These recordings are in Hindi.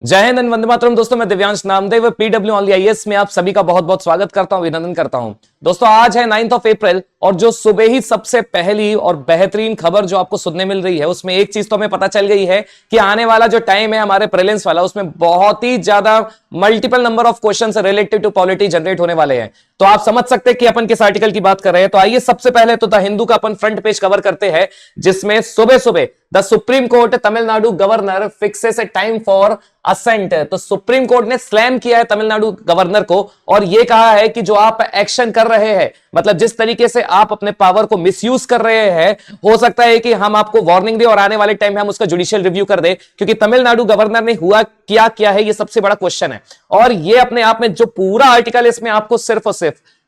जय हिंद एंड वंदे मातरम। दोस्तों मैं Divyansh Namdev PW only IAS में आप सभी का बहुत बहुत स्वागत करता हूं, अभिनंदन करता हूं। दोस्तों आज है 9 अप्रैल और जो सुबह ही सबसे पहली और बेहतरीन खबर जो आपको सुनने मिल रही है उसमें एक चीज तो हमें पता चल गई है कि आने वाला जो टाइम है हमारे प्रीलिम्स वाला उसमें बहुत ही ज्यादा multiple number of questions related to polity generate होने वाले हैं। तो आप समझ सकते हैं कि अपन किस आर्टिकल की बात कर रहे हैं। तो आइए सबसे पहले तो द हिंदू का अपन फ्रंट पेज कवर करते हैं, जिसमें सुबह सुबह the supreme court Tamil Nadu governor fixes a time for assent. तो सुप्रीम कोर्ट ने स्लैम किया है तमिलनाडु गवर्नर को और यह कहा है कि जो आप एक्शन कर रहे हैं, मतलब जिस तरीके से आप अपने पावर को मिसयूज कर रहे हैं, हो सकता है कि हम आपको वार्निंग दे और आने वाले टाइम में हम उसका जुडिशियल रिव्यू कर दे, क्योंकि तमिलनाडु गवर्नर ने हुआ क्या है, यह सबसे बड़ा क्वेश्चन है। और यह अपने आप में जो पूरा आर्टिकल है इसमें आपको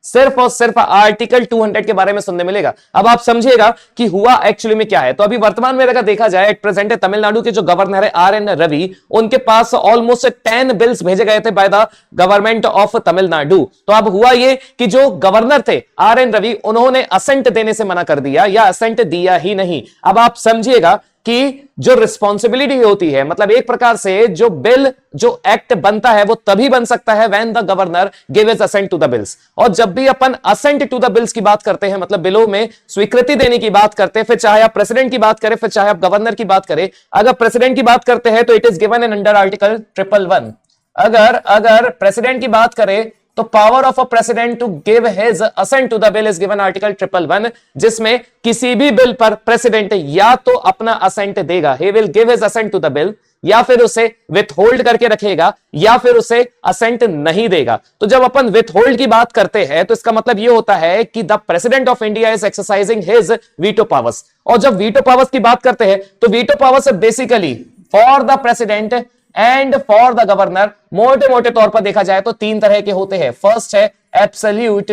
सिर्फ और सिर्फ आर्टिकल 200 के बारे में सुनने मिलेगा। अब आप समझिएगा कि हुआ एक्चुअली में क्या है। तो अभी वर्तमान में अगर देखा जाए एट प्रेजेंट तमिलनाडु के जो गवर्नर है आर.एन. रवि, उनके पास ऑलमोस्ट 10 बिल्स भेजे गए थे by the government of Tamil Nadu. तो अब हुआ ये कि जो गवर्नर थे आर.एन. रवि, उन्होंने असेंट देने से मना कर दिया या असेंट दिया ही नहीं। अब आप समझिएगा कि जो रिस्पॉन्सिबिलिटी होती है, मतलब एक प्रकार से जो बिल जो एक्ट बनता है वो तभी बन सकता है when the governor give his assent to the bills. और जब भी अपन असेंट टू द बिल्स की बात करते हैं, मतलब बिलों में स्वीकृति देने की बात करते हैं, फिर चाहे आप प्रेसिडेंट की बात करें, फिर चाहे आप गवर्नर की बात करें, अगर प्रेसिडेंट की बात करते हैं तो it is given in under article 111। अगर प्रेसिडेंट की बात करें तो power of a president to give his assent to the bill is given article 111, जिसमें किसी भी बिल पर प्रेसिडेंट या तो अपना असेंट देगा, he will give his assent to the bill, या फिर उसे विथ होल्ड करके रखेगा, या फिर उसे असेंट नहीं देगा। तो जब अपन विथ होल्ड की बात करते हैं तो इसका मतलब यह होता है कि the president of India is exercising his veto powers. और जब वीटो पावर्स की बात करते हैं तो veto powers basically for the president and for the governor मोटे मोटे तौर पर देखा जाए तो तीन तरह के होते हैं। फर्स्ट है एब्सोल्यूट,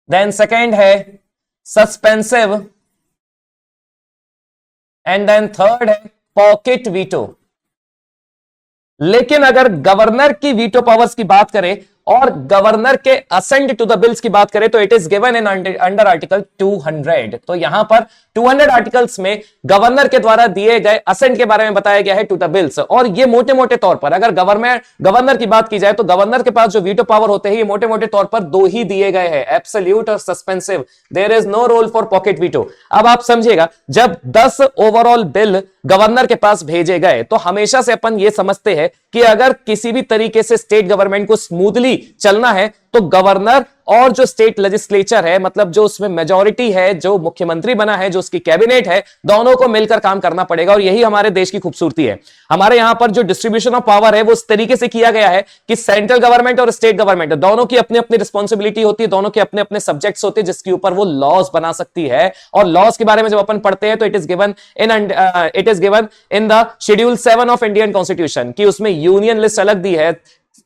देन सेकेंड है सस्पेंसिव, एंड देन थर्ड है पॉकेट वीटो। लेकिन अगर गवर्नर की वीटो पावर्स की बात करें और गवर्नर के असेंट टू द बिल्स की बात करें तो it is given in under article 200। तो यहां पर 200 आर्टिकल्स में गवर्नर के द्वारा दिए गए असेंट के बारे में बताया गया है टू द बिल्स। और ये मोटे मोटे तौर पर अगर गवर्नर की बात की जाए तो गवर्नर के पास जो वीटो पावर होते हैं ये मोटे मोटे तौर पर दो ही दिए गए हैं, एब्सोल्यूट और suspensive. There is no role for pocket veto. अब आप समझिएगा, जब 10 ओवरऑल बिल गवर्नर के पास भेजे गए तो हमेशा से अपन ये समझते हैं कि अगर किसी भी तरीके से स्टेट गवर्नमेंट को स्मूथली चलना है तो गवर्नर और जो स्टेट लेजिस्लेचर है, मतलब जो उसमें मेजॉरिटी है, जो मुख्यमंत्री बना है, जो उसकी कैबिनेट है, दोनों को मिलकर काम करना पड़ेगा। और यही हमारे देश की खूबसूरती है। हमारे यहां पर जो डिस्ट्रीब्यूशन ऑफ पावर है वो उस तरीके से किया गया है कि सेंट्रल गवर्नमेंट और स्टेट गवर्नमेंट दोनों की अपनी अपनी रिस्पॉन्सिबिलिटी होती है, दोनों के अपने अपने सब्जेक्ट्स होते हैं जिसके ऊपर वो लॉज बना सकती है। और लॉज के बारे में जब अपन पढ़ते हैं तो it is given in the schedule 7 of Indian constitution कि उसमें यूनियन लिस्ट अलग दी है,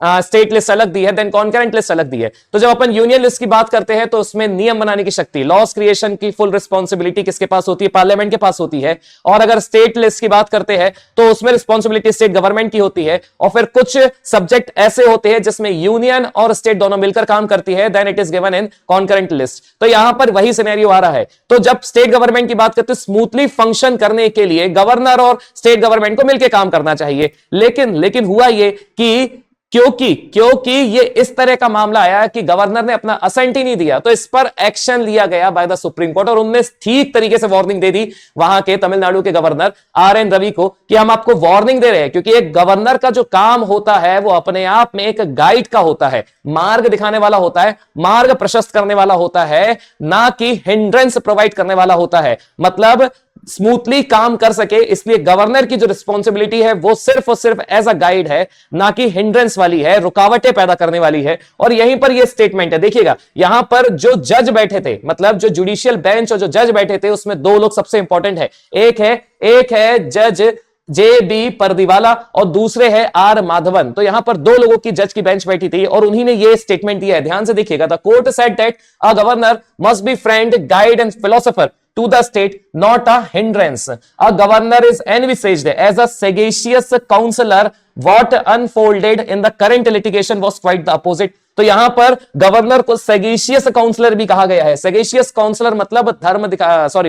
स्टेट लिस्ट अलग दी है, देन कॉन्करेंट लिस्ट अलग दी है। तो जब अपन यूनियन लिस्ट की बात करते हैं तो उसमें नियम बनाने की शक्ति, लॉस क्रिएशन की फुल रिस्पॉन्सिबिलिटी किसके पास होती है? पार्लियामेंट के पास होती है। और अगर स्टेट लिस्ट की बात करते हैं तो उसमें रिस्पॉन्सिबिलिटी स्टेट गवर्नमेंट की होती है। और फिर कुछ सब्जेक्ट ऐसे होते हैं जिसमें यूनियन और स्टेट दोनों मिलकर काम करती है, then it is given in concurrent list. तो यहां पर वही सिनेरियो आ रहा है। तो जब स्टेट गवर्नमेंट की बात करते हैं, स्मूथली फंक्शन करने के लिए गवर्नर और स्टेट गवर्नमेंट को मिलकर काम करना चाहिए। लेकिन हुआ ये कि क्योंकि ये इस तरह का मामला आया कि गवर्नर ने अपना असेंट ही नहीं दिया, तो इस पर एक्शन लिया गया बाय द सुप्रीम कोर्ट। और उन्होंने ठीक तरीके से वार्निंग दे दी वहां के तमिलनाडु के गवर्नर आर.एन. रवि को कि हम आपको वार्निंग दे रहे हैं, क्योंकि एक गवर्नर का जो काम होता है वो अपने आप में एक गाइड का होता है, मार्ग दिखाने वाला होता है, मार्ग प्रशस्त करने वाला होता है, ना कि हिंड्रेंस प्रोवाइड करने वाला होता है। मतलब स्मूथली काम कर सके, इसलिए गवर्नर की जो रिस्पॉन्सिबिलिटी है वो सिर्फ और सिर्फ एज अ गाइड है, ना कि हिंड्रेंस वाली है, रुकावटें पैदा करने वाली है। और यहीं पर ये स्टेटमेंट है, देखिएगा यहां पर जो जज बैठे थे, मतलब जो जुडिशियल बेंच और जो जज बैठे थे उसमें दो लोग सबसे इंपॉर्टेंट है। एक है जज जे.बी. परदीवाला और दूसरे है आर. माधवन। तो यहां पर दो लोगों की जज की बेंच बैठी थी और उन्हीं ने ये स्टेटमेंट दिया है। ध्यान से देखिएगा, the court said that a governor must be friend, guide and philosopher to the state, not a hindrance. A governor is envisaged as a sagacious counselor what unfolded in the current litigation was quite the opposite. तो यहां पर गवर्नर को सेगेशियस काउंसलर भी कहा गया है। सेगेशियस काउंसलर मतलब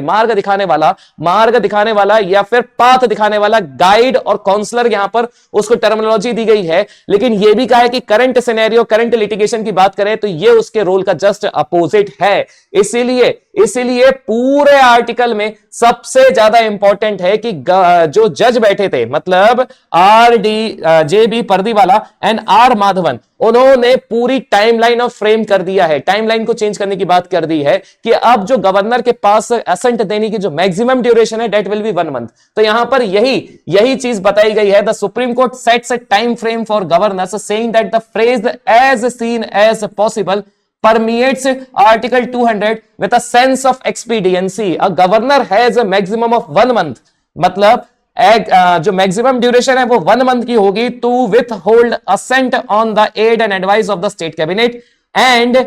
मार्ग दिखाने वाला या फिर पाथ दिखाने वाला, गाइड और काउंसलर यहां पर उसको टर्मिनोलॉजी दी गई है। लेकिन यह भी कहा है कि करंट सिनेरियो, करंट लिटिगेशन की बात करें तो यह उसके रोल का जस्ट अपोजिट है। इसीलिए पूरे आर्टिकल में सबसे ज्यादा इंपॉर्टेंट है कि जो जज बैठे थे, मतलब J B Pardiwala and R Madhavan, उन्होंने पूरी टाइमलाइन ऑफ फ्रेम कर दिया है, टाइमलाइन को चेंज करने की बात कर दी है कि अब जो गवर्नर के पास असेंट देने की जो मैक्सिमम ड्यूरेशन है दैट विल बी 1 मंथ। तो यहां पर यही चीज बताई गई है। The supreme court sets a time frame for governors saying that the phrase as soon as possible permeates Article 200 with a sense of expediency. A governor has a maximum of 1 month. मतलब जो मैक्सिमम ड्यूरेशन है वो 1 मंथ की होगी to withhold assent on the aid and advice of the state cabinet and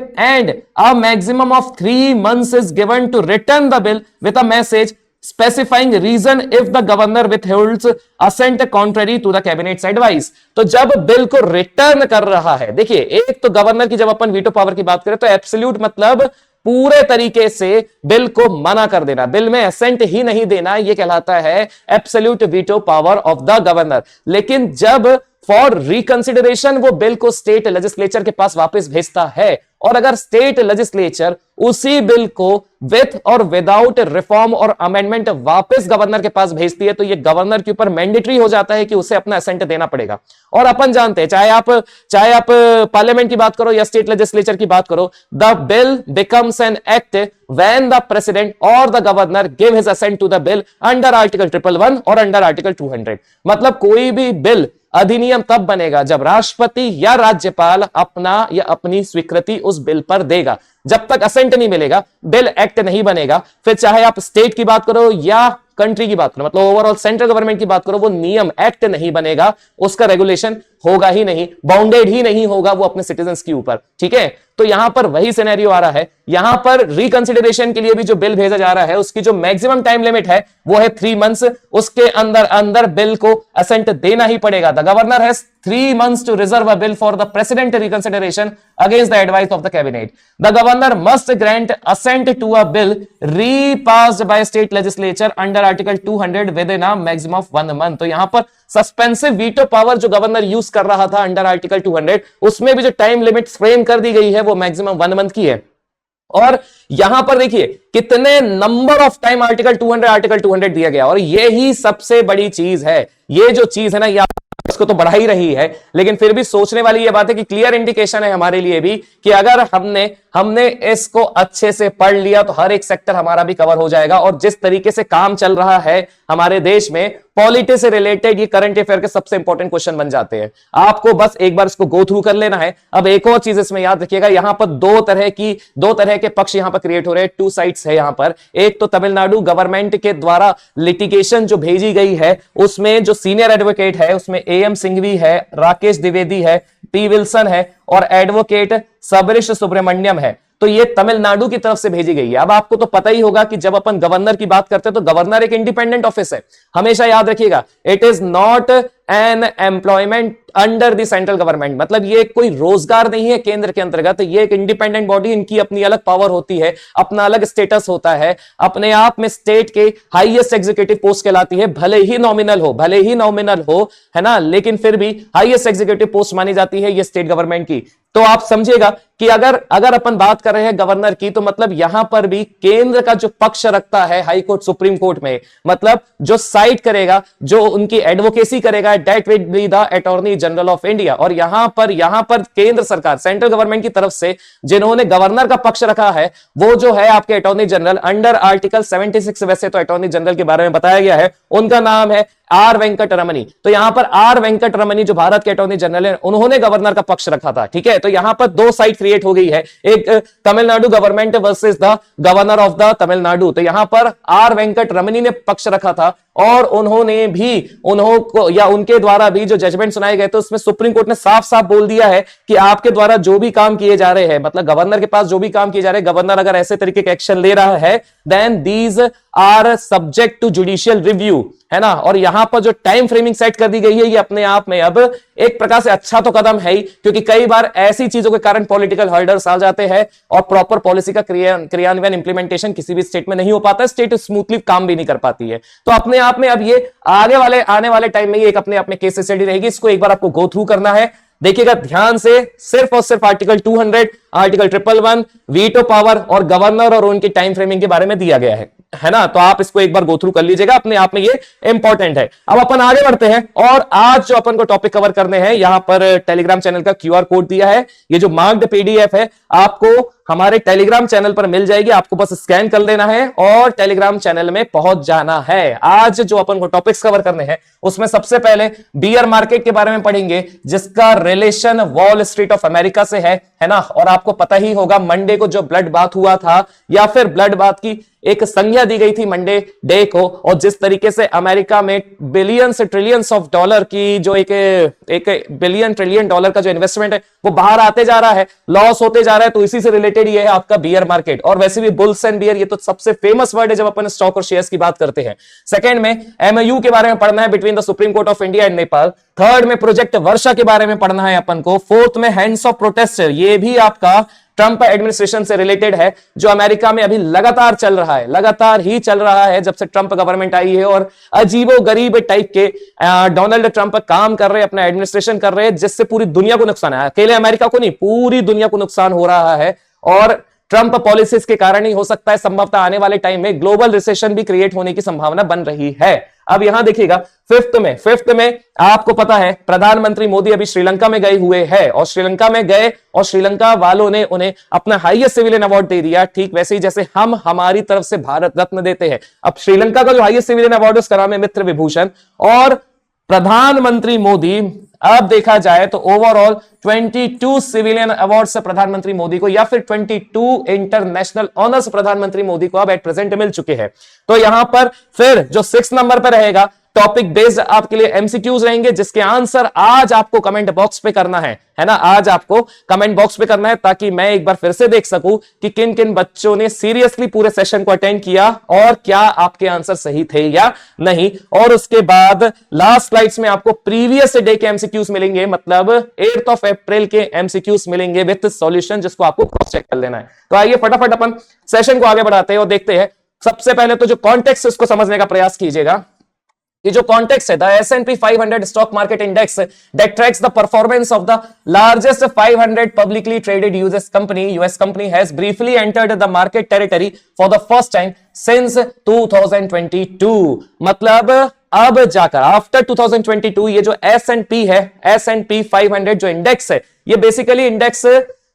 a maximum of 3 months is given to return the bill with a message specifying reason if the governor withholds assent contrary to the cabinet's advice। तो जब बिल को रिटर्न कर रहा है, देखिए एक तो गवर्नर की जब अपन वीटो पावर की बात करें तो एब्सोल्यूट मतलब पूरे तरीके से बिल को मना कर देना, बिल में असेंट ही नहीं देना, यह कहलाता है absolute veto power of the governor. लेकिन जब फॉर रिकंसिडरेशन वो बिल को स्टेट लेजिस्लेचर के पास वापस भेजता है और अगर स्टेट लेजिस्लेचर उसी बिल को विथ और विदाउट रिफॉर्म और अमेंडमेंट वापस गवर्नर के पास भेजती है तो ये गवर्नर के ऊपर मैंडेटरी हो जाता है कि उसे अपना असेंट देना पड़ेगा। और अपन जानते हैं चाहे आप पार्लियामेंट की बात करो या स्टेट लेजिस्लेचर की बात करो, the bill becomes an act when the president or the governor give his assent to the bill under article 111 और under article 200। मतलब कोई भी बिल अधिनियम तब बनेगा जब राष्ट्रपति या राज्यपाल अपना या अपनी स्वीकृति उस बिल पर देगा। जब तक असेंट नहीं मिलेगा बिल एक्ट नहीं बनेगा। फिर चाहे आप स्टेट की बात करो या कंट्री की बात करो, मतलब ओवरऑल सेंट्रल गवर्नमेंट की बात करो, वो नियम एक्ट नहीं बनेगा, उसका रेगुलेशन होगा ही नहीं, बाउंडेड ही नहीं होगा वो अपने सिटीजंस के ऊपर। ठीक है, तो यहां पर वही सिनेरियो आ रहा है। यहां पर रिकंसिडरेशन के लिए भी जो बिल भेजा जा रहा है उसकी जो मैक्सिमम टाइम लिमिट है वो है 3 मंथ्स। उसके अंदर बिल को असेंट देना ही पड़ेगा। The governor has 3 months to reserve a bill for the president reconsideration against the advice of the cabinet. The governor must grant assent to a bill repassed by state legislature under article 200 within a maximum of 1 month। तो यहां पर सस्पेंसिव वीटो पावर जो गवर्नर यूज कर रहा था अंडर आर्टिकल 200, उसमें भी जो टाइम लिमिट फ्रेम कर दी गई है वो मैक्सिमम 1 मंथ की है। और यहां पर देखिए कितने नंबर ऑफ टाइम आर्टिकल 200 दिया गया। और यही सबसे बड़ी चीज है, ये जो चीज है ना ये इसको तो बढ़ा ही रही है, लेकिन फिर भी सोचने वाली ये बात है कि क्लियर इंडिकेशन है हमारे लिए भी कि अगर हमने इसको अच्छे से पढ़ लिया तो हर एक सेक्टर हमारा भी कवर हो जाएगा। और जिस तरीके से काम चल रहा है हमारे देश में पॉलिटिक्स से रिलेटेड, ये करंट अफेयर के सबसे इंपॉर्टेंट क्वेश्चन बन जाते हैं। आपको बस एक बार इसको गो थ्रू कर लेना है। अब एक और चीज इसमें याद रखिएगा, यहां पर दो तरह के पक्ष यहां पर क्रिएट हो रहे हैं, 2 साइड्स है यहां पर। एक तो तमिलनाडु गवर्नमेंट के द्वारा लिटिगेशन जो भेजी गई है उसमें जो सीनियर एडवोकेट है उसमें AM सिंघवी है, राकेश द्विवेदी है, P विल्सन है और एडवोकेट सबरीश सुब्रमण्यम है। तो ये तमिलनाडु की तरफ से भेजी गई है। अब आपको तो पता ही होगा कि जब अपन गवर्नर की बात करते हैं तो गवर्नर एक इंडिपेंडेंट ऑफिस है, हमेशा याद रखिएगा। It is not an employment under the central government, मतलब ये कोई रोजगार नहीं है केंद्र के अंतर्गत, ये एक इंडिपेंडेंट बॉडी, इनकी अपनी अलग पावर होती है, अपना अलग स्टेटस होता है, अपने आप में स्टेट के हाईएस्ट एग्जीक्यूटिव पोस्ट कहलाती है, भले ही नॉमिनल हो, है ना, लेकिन फिर भी हाईएस्ट एग्जीक्यूटिव पोस्ट मानी जाती है ये स्टेट गवर्नमेंट की। तो आप समझिएगा कि अगर अपन बात कर रहे हैं गवर्नर की तो मतलब यहां पर भी केंद्र का जो पक्ष रखता है हाई कोर्ट सुप्रीम कोर्ट में, मतलब जो साइड करेगा, जो उनकी एडवोकेसी करेगा, that will be the attorney general of India. और यहां पर केंद्र सरकार सेंट्रल गवर्नमेंट की तरफ से जिन्होंने गवर्नर का पक्ष रखा है वो जो है आपके अटॉर्नी जनरल अंडर आर्टिकल 76, वैसे तो अटॉर्नी जनरल के बारे में बताया गया है, उनका नाम है आर वेंकट रमनी। तो यहां पर आर वेंकट रमनी जो भारत के अटॉर्नी जनरल है उन्होंने गवर्नर का पक्ष रखा था। ठीक है, तो यहां पर 2 साइड क्रिएट हो गई है, एक Tamil Nadu government versus the governor of the Tamil Nadu. तो यहां पर आर वेंकट रमनी ने पक्ष रखा था और उनके द्वारा भी जो जजमेंट सुनाए गए थे उसमें सुप्रीम कोर्ट ने साफ साफ बोल दिया है कि आपके द्वारा जो भी काम किए जा रहे हैं, मतलब गवर्नर के पास जो भी काम किए जा रहे हैं, गवर्नर अगर ऐसे तरीके के एक्शन ले रहा है then these are subject to judicial review, है ना। और यहां पर जो टाइम फ्रेमिंग सेट कर दी गई है, ये अपने आप में अब एक प्रकार से अच्छा तो कदम है ही, क्योंकि कई बार ऐसी चीजों के कारण पॉलिटिकल हर्डल्स आ जाते हैं और प्रॉपर पॉलिसी का क्रियान्वयन इंप्लीमेंटेशन किसी भी स्टेट में नहीं हो पाता, स्टेट स्मूथली काम भी नहीं कर पाती है। तो अपने आप में अब ये आने वाले टाइम में ये एक अपने आप में केस स्टडी रहेगी, इसको एक बार आपको गो थ्रू करना है। देखिएगा ध्यान से, सिर्फ और सिर्फ आर्टिकल 200, आर्टिकल 111, वीटो पावर और गवर्नर और उनकी टाइम फ्रेमिंग के बारे में दिया गया है ना। तो आप इसको एक बार गो थ्रू कर लीजिएगा, अपने आप में ये इंपॉर्टेंट है। अब अपन आगे बढ़ते हैं और आज जो अपन को टॉपिक कवर करने हैं, यहां पर टेलीग्राम चैनल का क्यूआर कोड दिया है, ये जो मार्क्ड पीडीएफ है आपको हमारे टेलीग्राम चैनल पर मिल जाएगी, आपको बस स्कैन कर लेना है और टेलीग्राम चैनल में पहुंच जाना है। आज जो अपन को टॉपिक्स कवर करने हैं उसमें सबसे पहले बियर मार्केट के बारे में पढ़ेंगे, जिसका relation wall street of America से है ना। और आपको पता ही होगा मंडे को जो ब्लड बाथ हुआ था, या फिर ब्लड बाथ की एक संज्ञा दी गई थी मंडे डे को, और जिस तरीके से अमेरिका में बिलियंस ट्रिलियंस ऑफ डॉलर की जो एक बिलियन ट्रिलियन डॉलर का जो इन्वेस्टमेंट है वो बाहर आते जा रहा है, लॉस होते जा रहा है, तो इसी से रिलेटेड ये है आपका बियर मार्केट। और वैसे भी बुल्स एंड बियर ये तो सबसे फेमस वर्ड है जब अपन स्टॉक और शेयर्स की बात करते हैं। सेकंड में एमओयू के बारे में पढ़ना है, between the supreme court of India and Nepal. Third में प्रोजेक्ट वर्षा के बारे में पढ़ना है अपन को। फोर्थ में हैंड्स ऑफ प्रोटेस्ट, ये भी आपका ट्रंप एडमिनिस्ट्रेशन से रिलेटेड है, जो अमेरिका में अभी लगातार चल रहा है, लगातार ही चल रहा है जब से ट्रंप गवर्नमेंट आई है। और अजीबो गरीब टाइप के डोनाल्ड ट्रंप काम कर रहे हैं, अपना एडमिनिस्ट्रेशन कर रहे हैं, जिससे पूरी दुनिया को नुकसान है, अकेले अमेरिका को नहीं, पूरी दुनिया को नुकसान हो रहा है। और ट्रंप पॉलिसीज के कारण ही हो सकता है संभवतः आने वाले टाइम में ग्लोबल रिसेशन भी क्रिएट होने की संभावना बन रही है। अब यहां देखिएगा फिफ्थ में आपको पता है प्रधानमंत्री मोदी अभी श्रीलंका में गए हुए हैं, और श्रीलंका में गए और श्रीलंका वालों ने उन्हें अपना हाईएस्ट सिविलियन अवार्ड दे दिया, ठीक वैसे ही जैसे हम हमारी तरफ से भारत रत्न देते हैं। अब श्रीलंका का जो हाईएस्ट सिविलियन अवार्ड है उसका नाम है मित्र विभूषण, और प्रधानमंत्री मोदी अब देखा जाए तो ओवरऑल 22 सिविलियन अवार्ड से प्रधानमंत्री मोदी को, या फिर 22 इंटरनेशनल ऑनर्स प्रधानमंत्री मोदी को अब एट प्रेजेंट मिल चुके हैं। तो यहां पर फिर जो 6 नंबर पर रहेगा टॉपिक बेस्ड आपके लिए एमसीक्यूज रहेंगे, जिसके आंसर आज आपको कमेंट बॉक्स पे करना है ना। आज आपको कमेंट बॉक्स पे करना है ताकि मैं एक बार फिर से देख सकूं कि किन किन बच्चों ने सीरियसली पूरे सेशन को अटेंड किया और क्या आपके आंसर सही थे या नहीं। और उसके बाद लास्ट स्लाइड्स में आपको प्रीवियस डे के एमसीक्यूज मिलेंगे, मतलब 8 अप्रैल के एमसीक्यूज मिलेंगे विद सॉल्यूशन, जिसको आपको क्रॉस चेक कर लेना है। तो आइए फटाफट अपन सेशन को आगे बढ़ाते हैं और देखते हैं। सबसे पहले तो जो कॉन्टेक्स्ट है उसको समझने का प्रयास कीजिएगा। ये जो कॉन्टेक्स्ट है, the S&P 500 stock market index that tracks the performance of the largest 500 publicly traded US company has briefly entered the market territory for the first time since 2022। मतलब अब जाकर आफ्टर 2022 ये जो S&P है, S&P 500 जो इंडेक्स है, ये बेसिकली इंडेक्स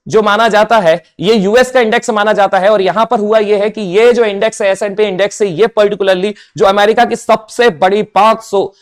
जो माना जाता है, ये यूएस का इंडेक्स माना जाता है। और यहां पर हुआ ये है कि ये जो इंडेक्स है S&P इंडेक्स है, ये पर्टिकुलरली जो अमेरिका की सबसे बड़ी 500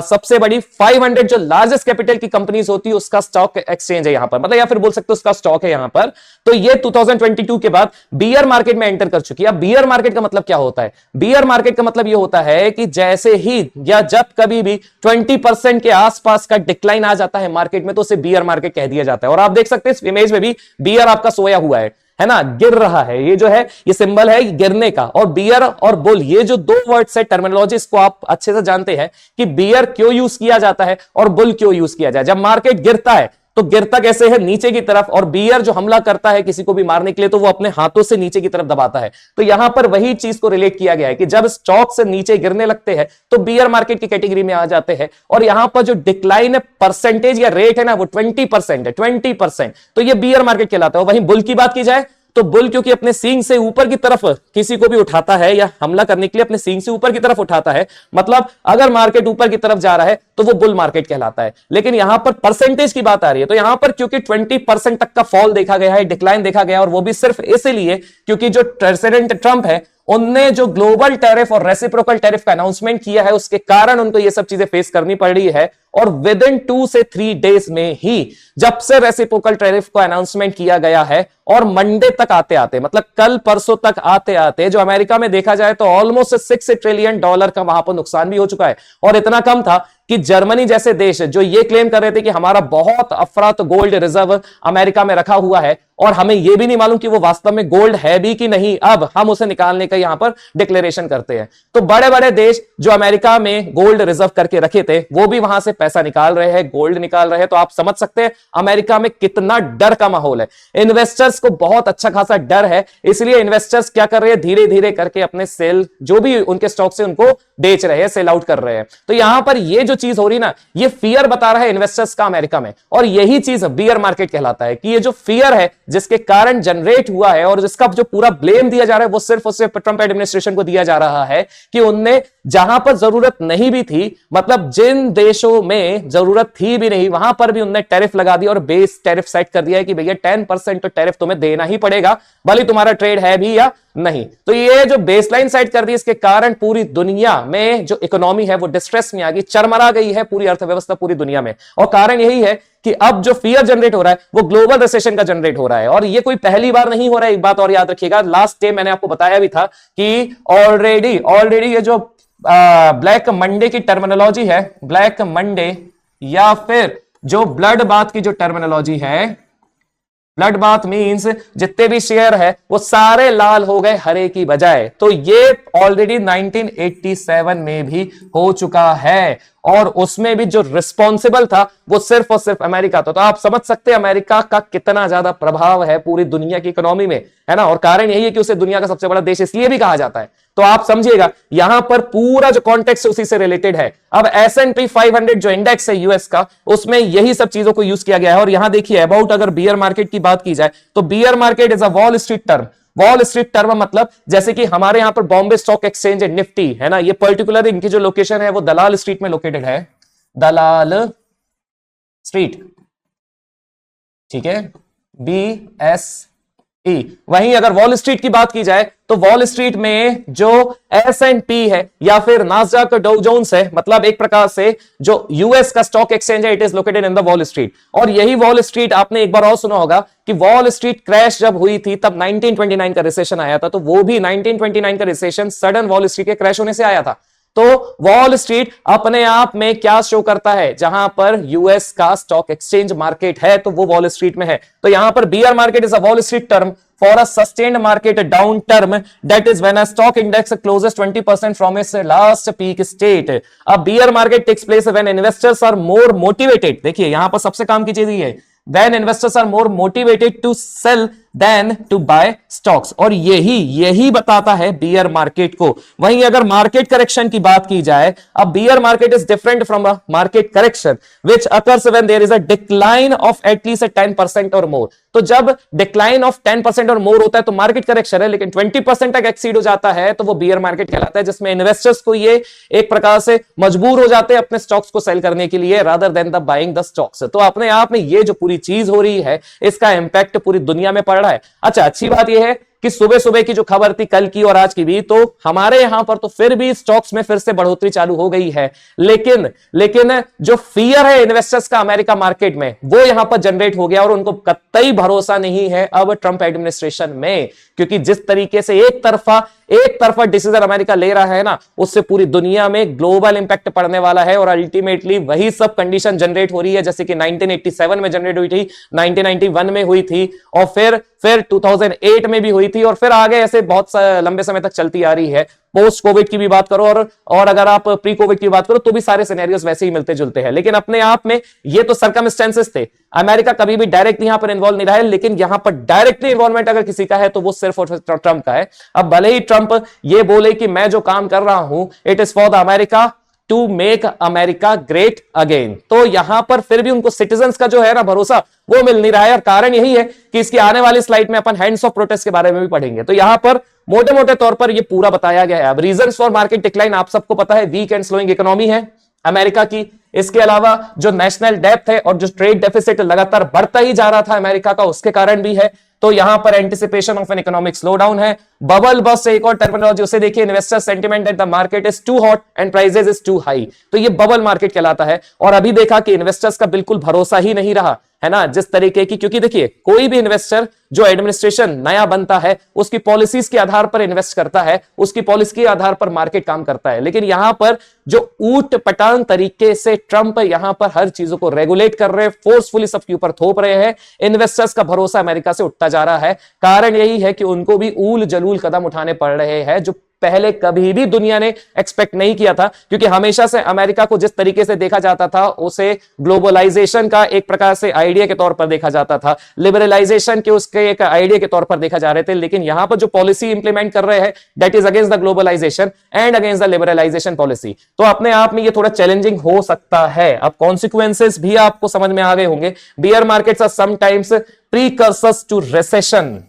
सबसे बड़ी 500 जो लार्जेस्ट कैपिटल की कंपनीज होती है उसका स्टॉक एक्सचेंज है यहां पर, मतलब या फिर बोल सकते हो उसका स्टॉक है यहां पर। तो ये 2022 के बाद बियर मार्केट में एंटर कर चुकी है। अब बियर मार्केट का मतलब क्या होता है? बियर मार्केट का मतलब ये होता है कि जैसे ही या जब कभी भी 20% के आसपास का डिक्लाइन आ जाता है मार्केट में, तो उसे बियर मार्केट कह दिया जाता है। और आप देख सकते हैं इस इमेज में भी बियर आपका सोया हुआ है ना, गिर रहा है। ये जो है ये सिंबल है गिरने का। और बियर और बुल, ये जो दो वर्ड्स है, टर्मिनोलॉजी को आप अच्छे से जानते हैं कि बियर क्यों यूज किया जाता है और बुल क्यों यूज किया जाए। जब मार्केट गिरता है तो गिरता कैसे है? नीचे की तरफ। और बियर जो हमला करता है किसी को भी मारने के लिए, तो वो अपने हाथों से नीचे की तरफ दबाता है। तो यहां पर वही चीज को रिलेट किया गया है कि जब स्टॉक से नीचे गिरने लगते हैं तो बियर मार्केट की कैटेगरी में आ जाते हैं। और यहां पर जो डिक्लाइन परसेंटेज या रेट है ना, वो 20% है, 20%। तो ये बियर मार्केट कहलाता है। वहीं बुल की बात की जाए तो बुल क्योंकि अपने सींग से ऊपर की तरफ किसी को भी उठाता है या हमला करने के लिए अपने सींग से ऊपर की तरफ उठाता है, मतलब अगर मार्केट ऊपर की तरफ जा रहा है तो वो बुल मार्केट कहलाता है। लेकिन यहां पर परसेंटेज की बात आ रही है, तो यहां पर क्योंकि 20% तक का फॉल देखा गया है, डिक्लाइन देखा गया, और वो भी सिर्फ इसलिए क्योंकि जो प्रेसिडेंट ट्रंप है उनने जो ग्लोबल टैरिफ और रेसिप्रोकल टैरिफ का अनाउंसमेंट किया है, उसके कारण उनको ये सब चीजें फेस करनी पड़ रही है। और विद इन 2 से 3 डेज में ही जब से रेसिप्रोकल टैरिफ का अनाउंसमेंट किया गया है और मंडे तक आते आते, मतलब कल परसों तक आते आते, जो अमेरिका में देखा जाए तो ऑलमोस्ट $6 ट्रिलियन का वहां पर नुकसान भी हो चुका है। और इतना कम था कि जर्मनी जैसे देश जो ये क्लेम कर रहे थे कि हमारा बहुत अफरात गोल्ड रिजर्व अमेरिका में रखा हुआ है और हमें यह भी नहीं मालूम कि वो वास्तव में गोल्ड है भी कि नहीं, अब हम उसे निकालने का यहां पर डिक्लेरेशन करते हैं। तो बड़े बड़े देश जो अमेरिका में गोल्ड रिजर्व करके रखे थे वो भी वहां से पैसा निकाल रहे हैं, गोल्ड निकाल रहे हैं। तो आप समझ सकते हैं अमेरिका में कितना डर का माहौल है। इन्वेस्टर्स को बहुत अच्छा खासा डर है, इसलिए इन्वेस्टर्स क्या कर रहे हैं, धीरे धीरे करके अपने सेल जो भी उनके स्टॉक से उनको बेच रहे हैं, सेल आउट कर रहे हैं। तो यहां पर ये जो चीज हो रही ना, ये फियर बता रहा है इन्वेस्टर्स का अमेरिका में, और यही चीज बियर मार्केट कहलाता है कि ये जो फियर है जिसके कारण जनरेट हुआ है और जिसका जो पूरा ब्लेम दिया जा रहा है वो सिर्फ और सिर्फ ट्रंप एडमिनिस्ट्रेशन को दिया जा रहा है कि उनने जहां पर जरूरत नहीं भी थी, मतलब जिन देशों में जरूरत थी भी नहीं वहां पर भी उन्होंने टैरिफ लगा दिया और बेस टैरिफ सेट कर दिया है कि भैया 10% तो टैरिफ तुम्हें देना ही पड़ेगा, भले तुम्हारा ट्रेड है भी या नहीं। तो ये जो बेसलाइन सेट कर दी, इसके कारण पूरी दुनिया में जो इकोनॉमी है वो डिस्ट्रेस में आ गई, चरमरा गई है पूरी अर्थव्यवस्था पूरी दुनिया में। और कारण यही है कि अब जो फियर जनरेट हो रहा है वो ग्लोबल रिसेशन का जनरेट हो रहा है, और ये कोई पहली बार नहीं हो रहा है। एक बात और याद रखिएगा, लास्ट डे मैंने आपको बताया भी था कि ऑलरेडी ये जो ब्लैक मंडे की टर्मिनोलॉजी है, ब्लैक मंडे या फिर जो ब्लड बाथ की जो टर्मिनोलॉजी है, ब्लड बाथ मींस जितने भी शेयर है वो सारे लाल हो गए हरे की बजाय। तो ये ऑलरेडी 1987 में भी हो चुका है, और उसमें भी जो रिस्पॉन्सिबल था वो सिर्फ और सिर्फ अमेरिका था। तो आप समझ सकते हैं अमेरिका का कितना ज्यादा प्रभाव है पूरी दुनिया की इकोनॉमी में, है ना। और कारण यही है कि उसे दुनिया का सबसे बड़ा देश इसलिए भी कहा जाता है। तो आप समझिएगा यहां पर पूरा जो कॉन्टेक्स्ट उसी से रिलेटेड है। अब S&P 500 जो इंडेक्स है यूएस का, उसमें यही सब चीजों को यूज किया गया है। और यहां देखिए अबाउट अगर बियर मार्केट की बात की जाए तो beer market is a wall street term. Wall street term मतलब जैसे कि हमारे यहां पर बॉम्बे स्टॉक एक्सचेंज है, निफ्टी है ना, ये पर्टिकुलर इनकी जो लोकेशन है वो दलाल स्ट्रीट में लोकेटेड है, दलाल स्ट्रीट, ठीक है, BSE। वहीं अगर वॉल स्ट्रीट की बात की जाए तो वॉल स्ट्रीट में जो S&P है या फिर नास्डैक डाउ जोन्स है, मतलब एक प्रकार से जो यूएस का स्टॉक एक्सचेंज है, it is located in the wall street. और यही वॉल स्ट्रीट आपने एक बार और सुना होगा कि वॉल स्ट्रीट क्रैश जब हुई थी तब 1929 का रिसेशन आया था। तो वो भी 1929 का रिसेशन सडन वॉल स्ट्रीट के क्रैश होने से आया था। तो वॉल स्ट्रीट अपने आप में क्या शो करता है, जहां पर यूएस का स्टॉक एक्सचेंज मार्केट है तो वो वॉल स्ट्रीट में है। तो यहां पर beer market is a wall street term for a sustained market downturn, that is when a stock index closes 20% from its last peak state. A bear market takes place when investors are more motivated, देखिए यहां पर सबसे काम की चीज ये है, when investors are more motivated to sell than to buy stocks। और यही बताता है बियर मार्केट को। वहीं अगर मार्केट करेक्शन की बात की जाए, अब bear market is different from a market correction which occurs when there is a decline of at least 10% और मोर। तो जब डिक्लाइन ऑफ 10% और मोर होता है तो मार्केट करेक्शन है, लेकिन 20% तक एक्सीड हो जाता है तो वो बियर मार्केट कहलाता है, जिसमें इन्वेस्टर्स को ये एक प्रकार से मजबूर हो जाते हैं अपने स्टॉक्स को सेल करने के लिए rather than the buying the stocks. तो अपने आप में ये जो पूरी चीज हो रही है इसका इंपैक्ट पूरी दुनिया में पड़ रहा है। अच्छा, अच्छी बात यह है कि सुबह सुबह की जो खबर थी कल की और आज की भी, तो हमारे यहां पर तो फिर भी स्टॉक्स में फिर से बढ़ोतरी चालू हो गई है। लेकिन जो फियर है इन्वेस्टर्स का अमेरिका मार्केट में वो यहां पर जनरेट हो गया और उनको कतई भरोसा नहीं है अब ट्रंप एडमिनिस्ट्रेशन में, क्योंकि जिस तरीके से एक तरफा डिसीजन अमेरिका ले रहा है ना, उससे पूरी दुनिया में ग्लोबल इंपैक्ट पड़ने वाला है। और अल्टीमेटली वही सब कंडीशन जनरेट हो रही है जैसे कि 1987 में जनरेट हुई थी, 1991 में हुई थी, और फिर 2008 में भी हुई थी, और फिर आगे ऐसे बहुत लंबे समय तक चलती आ रही है। पोस्ट कोविड की भी बात करो और अगर आप प्री कोविड की बात करो तो भी सारे सिनेरियोस वैसे ही मिलते जुलते हैं। लेकिन अपने आप में ये तो सर्कमस्टेंसेस थे, अमेरिका कभी भी डायरेक्ट यहां पर इन्वॉल्व नहीं रहा है, लेकिन यहां पर डायरेक्टली इन्वॉल्वमेंट अगर किसी का है तो वो सिर्फ और ट्रंप का है। अब भले ही ट्रंप ये बोले कि मैं जो काम कर रहा हूं it is for the America to make America great again, तो यहां पर फिर भी उनको सिटीजन्स का जो है ना भरोसा वो मिल नहीं रहा है। और कारण यही है कि इसकी आने वाली स्लाइड में अपन हैंड्स ऑफ प्रोटेस्ट के बारे में भी पढ़ेंगे। तो यहां पर मोटे मोटे तौर पर ये पूरा बताया गया है। अब रीजंस फॉर मार्केट डिक्लाइन आप सबको पता है, वीक एंड स्लोइंग इकोनॉमी है अमेरिका की, इसके अलावा जो नेशनल डेप्थ है और जो ट्रेड डेफिसिट लगातार बढ़ता ही जा रहा था अमेरिका का, उसके कारण भी है। तो यहां पर anticipation of an economic slowdown है। बबल बस्ट से एक और टर्मिनोलॉजी उसे देखिए, investor sentiment at the market is too hot and prices is too high. तो ये बबल मार्केट कहलाता है। और अभी देखा कि इन्वेस्टर्स का बिल्कुल भरोसा ही नहीं रहा, है ना, जिस तरीके की, क्योंकि देखिए कोई भी इन्वेस्टर जो एडमिनिस्ट्रेशन नया बनता है उसकी पॉलिसीज के आधार पर इन्वेस्ट करता है, उसकी पॉलिसी के आधार पर मार्केट काम करता है। लेकिन यहां पर जो ऊट पटांग तरीके से ट्रंप यहां पर हर चीजों को रेगुलेट कर रहे हैं, फोर्सफुली सबके ऊपर थोप रहे हैं, इन्वेस्टर्स का भरोसा अमेरिका से उठता जा रहा है। कारण यही है कि उनको भी ऊल जलूल कदम उठाने पड़ रहे हैं जो पहले कभी भी दुनिया ने एक्सपेक्ट नहीं किया था, क्योंकि हमेशा से अमेरिका को जिस तरीके से देखा जाता था उसे ग्लोबलाइजेशन का एक प्रकार से आइडिया के तौर पर देखा जाता था, लिबरलाइजेशन के उसके एक आइडिया के तौर पर देखा जा रहे थे। लेकिन यहां पर जो पॉलिसी इंप्लीमेंट कर रहे हैं that is against the globalisation and against the liberalisation policy. तो अपने आप में ये थोड़ा चैलेंजिंग हो सकता है। अब कॉन्सिक्वेंसेस भी आपको समझ में आ गए होंगे। Bear markets are sometimes precursors to recession,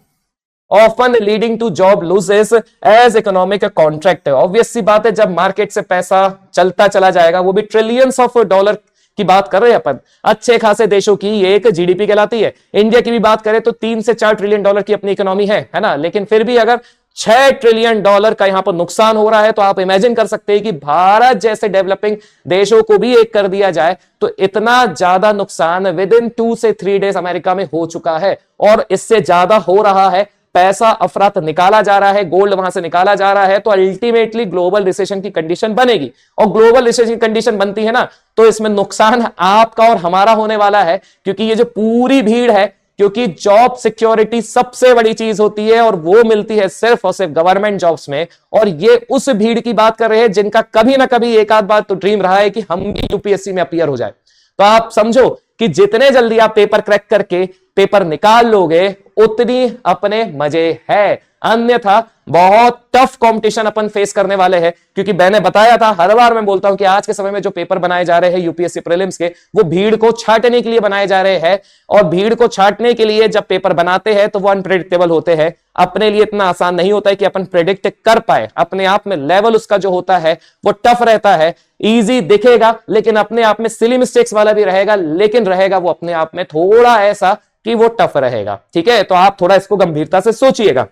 often leading to job losses as economic contract। Obvious सी बात है, जब मार्केट से पैसा चलता चला जाएगा, वो भी ट्रिलियंस ऑफ डॉलर की बात कर रहे हैं अपन, अच्छे खासे देशों की एक जीडीपी कहलाती है। इंडिया की भी बात करें तो 3 से 4 ट्रिलियन डॉलर की अपनी इकोनॉमी है ना, लेकिन फिर भी अगर 6 ट्रिलियन डॉलर का यहां पर नुकसान हो रहा है तो आप इमेजिन कर सकते हैं कि भारत जैसे डेवलपिंग देशों को भी एक कर दिया जाए तो इतना ज्यादा नुकसान विद इन 2 से 3 डेज अमेरिका में हो चुका है, और इससे ज्यादा हो रहा है। पैसा अफरात निकाला जा रहा है, गोल्ड वहां से निकाला जा रहा है, तो अल्टीमेटली ग्लोबल रिसेशन की कंडीशन बनेगी। और ग्लोबल रिसेशन की कंडीशन बनती है ना, तो इसमें नुकसान आपका और हमारा होने वाला है, क्योंकि ये जो पूरी भीड़ है, क्योंकि जॉब सिक्योरिटी सबसे बड़ी चीज होती है और वो मिलती है सिर्फ और सिर्फ गवर्नमेंट जॉब्स में। और ये उस भीड़ की बात कर रहे हैं जिनका कभी ना कभी एक आध बार तो ड्रीम रहा है कि हम भी यूपीएससी में अपीयर हो जाए। तो आप समझो कि जितने जल्दी आप पेपर क्रैक करके पेपर निकाल लोगे उतनी अपने मजे है, अन्यथा बहुत टफ कंपटीशन अपन फेस करने वाले हैं। क्योंकि मैंने बताया था, हर बार मैं बोलता हूं कि आज के समय में जो पेपर बनाए जा रहे हैं यूपीएससी प्रीलिम्स के, वो भीड़ को छांटने के लिए बनाए जा रहे हैं। और भीड़ को छांटने के लिए जब पेपर बनाते हैं तो वो अनप्रेडिक्टेबल होते हैं। अपने लिए इतना आसान नहीं होता है कि अपन प्रेडिक्ट कर पाए, अपने आप में लेवल उसका जो होता है वो टफ रहता है। इजी दिखेगा लेकिन अपने आप में सिली मिस्टेक्स वाला भी रहेगा, लेकिन रहेगा वो अपने आप में थोड़ा ऐसा कि वो टफ रहेगा। ठीक है, तो आप थोड़ा इसको गंभीरता से सोचिएगा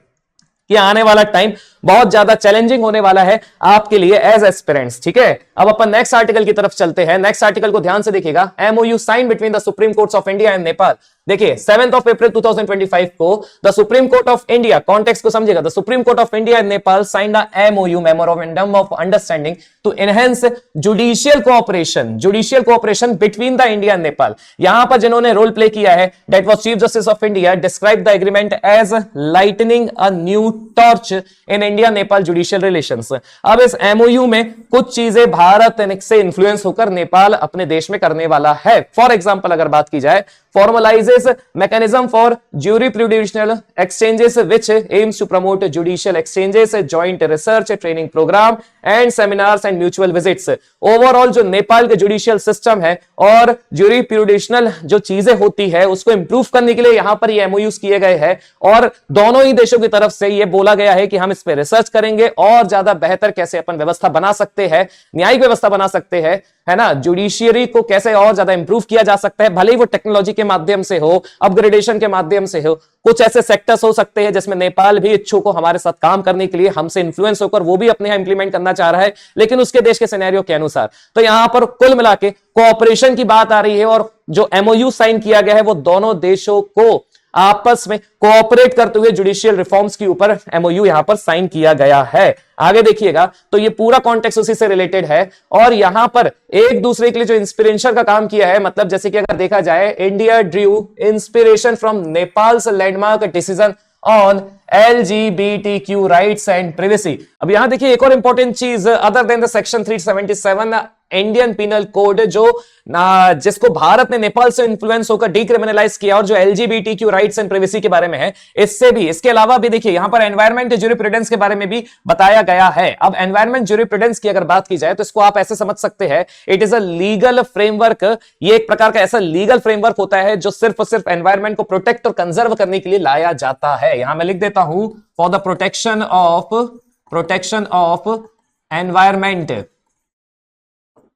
कि आने वाला टाइम बहुत ज्यादा चैलेंजिंग होने वाला है आपके लिए एज एस्पिरेंट्स। ठीक है, अब अपन नेक्स्ट आर्टिकल की तरफ चलते हैं। नेक्स्ट आर्टिकल को ध्यान से देखिएगा। MoU sign between the supreme courts of India and Nepal. देखिए 7 अप्रैल 2025 को the supreme court of India, context को समझिएगा, the supreme court of India and Nepal signed the MoU, memorandum of understanding to enhance judicial cooperation between the India and Nepal. यहां पर जिन्होंने रोल प्ले किया है that was chief justice of India, describe the agreement as lighting a new torch in India Nepal judicial relations. अब इस एमओयू में कुछ चीजें भारत से इन्फ्लुएंस होकर नेपाल अपने देश में करने वाला है। फॉर एग्जांपल अगर बात की जाए, formalizes mechanism for jurisprudential exchanges which aims to promote judicial exchanges, joint research, training program and seminars and mutual visits। Overall जो नेपाल के जुडिशियल सिस्टम है और ज्यूरिस्प्रूडेंशियल जो चीजें होती है उसको इंप्रूव करने के लिए यहां पर ये एमओयूज किए गए हैं, और दोनों ही देशों की तरफ से ये बोला गया है कि हम इस पे रिसर्च करेंगे और ज्यादा बेहतर कैसे अपन व्यवस्था बना सकते हैं, न्यायिक व्यवस्था बना सकते हैं, है ना, जुडिशियरी को कैसे और ज्यादा इंप्रूव किया जा सकता है, भले ही वो टेक्नोलॉजी के माध्यम से हो, अपग्रेडेशन के माध्यम से हो। कुछ ऐसे सेक्टर्स हो सकते हैं जिसमें नेपाल भी इच्छुक हो हमारे साथ काम करने के लिए, हमसे इन्फ्लुएंस होकर वो भी अपने यहां इंप्लीमेंट करना चाह रहा है, लेकिन उसके देश के सिनेरियो के अनुसार। तो यहां पर कुल मिला के कोऑपरेशन की बात आ रही है, और जो एमओयू साइन किया गया है वो दोनों देशों को आपस में कोऑपरेट करते हुए जुडिशियल रिफॉर्म्स के ऊपर एमओयू यहां पर साइन किया गया है। आगे देखिएगा तो ये पूरा कॉन्टेक्स्ट उसी से रिलेटेड है, और यहां पर एक दूसरे के लिए जो इंस्पिरेशन का काम किया है, मतलब जैसे कि अगर देखा जाए, India Drew inspiration from Nepals landmark decision on LGBTQ rights and privacy. अब यहां देखिए एक और इंपॉर्टेंट चीज, other than the section 377 Indian penal code, जो जिसको भारत ने नेपाल से इन्फ्लुएंस होकर डीक्रिमिनलाइज किया, और जो LGBTQ राइट्स एंड प्रिवेसी के बारे में है, इससे भी, इसके अलावा भी देखिए यहां पर एनवायरमेंट ज्यूरिस्प्रूडेंस के बारे में भी बताया गया है। अब एनवायरमेंट ज्यूरिस्प्रूडेंस की अगर बात की जाए तो इसको आप ऐसे समझ सकते हैं, it is a legal framework. ये एक प्रकार का ऐसा लीगल फ्रेमवर्क होता है जो सिर्फ और सिर्फ एनवायरमेंट को प्रोटेक्ट और कंजर्व करने के लिए लाया जाता है। यहां मैं लिख देता हूं, for the protection of environment,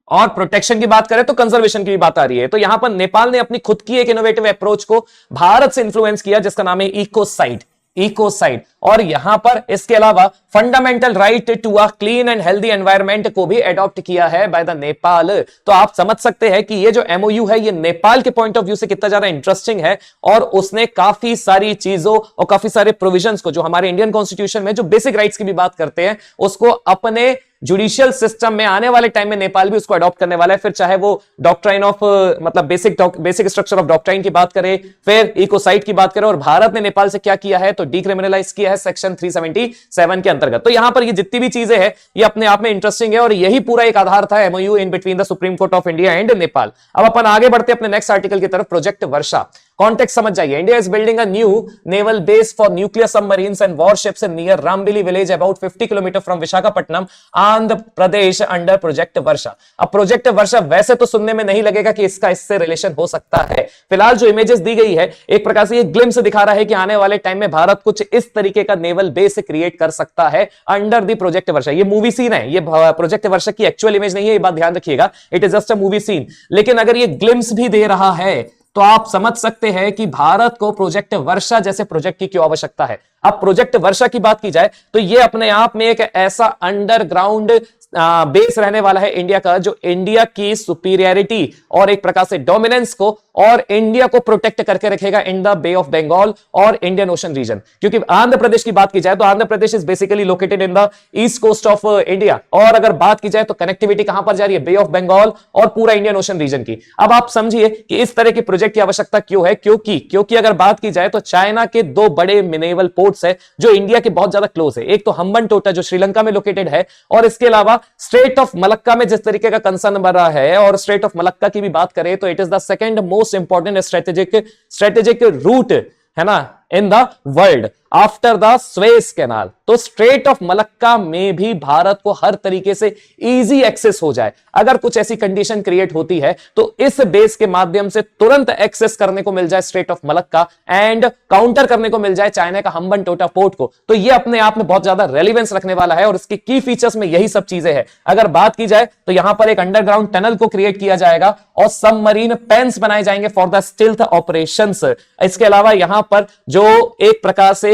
और प्रोटेक्शन की बात करें तो कंजर्वेशन की भी बात आ रही है। तो यहां पर नेपाल ने अपनी खुद की एक इनोवेटिव अप्रोच को भारत से इंफ्लुएंस किया जिसका नाम है इकोसाइट। इकोसाइड। और यहां पर इसके अलावा fundamental right to a clean and healthy environment को भी अडॉप्ट किया है बाय द नेपाल। तो आप समझ सकते हैं कि ये जो एमओयू है ये नेपाल के पॉइंट ऑफ व्यू से कितना ज्यादा इंटरेस्टिंग है, और उसने काफी सारी चीजों और काफी सारे प्रोविजंस को जो हमारे इंडियन कॉन्स्टिट्यूशन में जो बेसिक राइट्स की भी बात करते हैं उसको अपने जुडिशियल सिस्टम में आने वाले टाइम में नेपाल भी उसको अडॉप्ट करने वाला है। फिर चाहे वो डॉक्ट्राइन ऑफ मतलब बेसिक स्ट्रक्चर ऑफ डॉक्ट्राइन की बात करें, फिर इकोसाइड की बात करें, और भारत ने नेपाल से क्या किया है तो डीक्रिमिनलाइज किया है सेक्शन 377 के अंतर्गत। तो यहां पर ये जितनी भी चीजें हैं ये अपने आप में इंटरेस्टिंग है, और यही पूरा एक आधार था MOU in between the supreme court of India and Nepal. अब अपन आगे बढ़ते अपने नेक्स्ट आर्टिकल की तरफ, प्रोजेक्ट वर्षा। कॉन्टेक्स्ट समझ जाइए। India is building a new naval base for nuclear submarines and warships near Rambilli village about 50 kilometre from Visakhapatnam, Andhra Pradesh under project Varsha. अब प्रोजेक्ट वर्षा वैसे तो सुनने में नहीं लगेगा कि इसका इससे रिलेशन हो सकता है। फिलहाल जो इमेजेस दी गई है एक प्रकार से ये ग्लिम्स दिखा रहा है कि आने वाले टाइम में भारत कुछ इस तरीके का नेवल बेस क्रिएट कर सकता है अंडर द प्रोजेक्ट वर्षा। ये मूवी सीन है, ये प्रोजेक्ट वर्षा की एक्चुअल इमेज नहीं है, ये बात ध्यान रखिएगा, it is just a movie scene. लेकिन अगर ये ग्लिम्स भी दे रहा है तो आप समझ सकते हैं कि भारत को प्रोजेक्ट वर्षा जैसे प्रोजेक्ट की क्यों आवश्यकता है। अब प्रोजेक्ट वर्षा की बात की जाए तो यह अपने आप में एक ऐसा अंडरग्राउंड बेस रहने वाला है इंडिया का, जो इंडिया की सुपीरियरिटी और एक प्रकार से डोमिनेंस को और इंडिया को प्रोटेक्ट करके रखेगा in the bay of Bengal और इंडियन ओशन रीजन। क्योंकि आंध्र प्रदेश की बात की जाए तो Andhra Pradesh is basically located in the east coast of India, और अगर बात की जाए तो कनेक्टिविटी कहां पर जा रही है, बे ऑफ बंगाल और पूरा इंडियन ओशन रीजन की। अब आप समझिए कि इस तरह के प्रोजेक्ट की आवश्यकता क्यों है, क्योंकि अगर बात की जाए तो चाइना के दो बड़े नेवल पोर्ट्स है जो इंडिया के बहुत ज्यादा क्लोज है। एक तो हम्बनटोटा जो श्रीलंका में लोकेटेड है, और इसके अलावा स्ट्रेट ऑफ मलक्का में जिस तरीके का कंसर्न बन रहा है, और स्ट्रेट ऑफ मलक्का की भी बात करें तो it is the second most important strategic route है ना in the world after the Suez canal. तो स्ट्रेट ऑफ मलक्का में भी भारत को हर तरीके से इजी एक्सेस हो जाए। अगर कुछ ऐसी कंडीशन क्रिएट होती है तो इस बेस के माध्यम से तुरंत एक्सेस करने को मिल जाए straight of Malacca, and counter करने को मिल जाए चाइना का हम्बनटोटा पोर्ट को। तो यह अपने आप में बहुत ज्यादा रेलिवेंस रखने वाला है, और इसकी की फीचर्स में यही सब चीजें हैं। अगर बात की जाए तो यहां पर एक अंडरग्राउंड टनल को क्रिएट किया जाएगा और सबमरीन पेंस बनाए जाएंगे फॉर द स्टिल्थ ऑपरेशंस। इसके अलावा यहां पर जो एक प्रकार से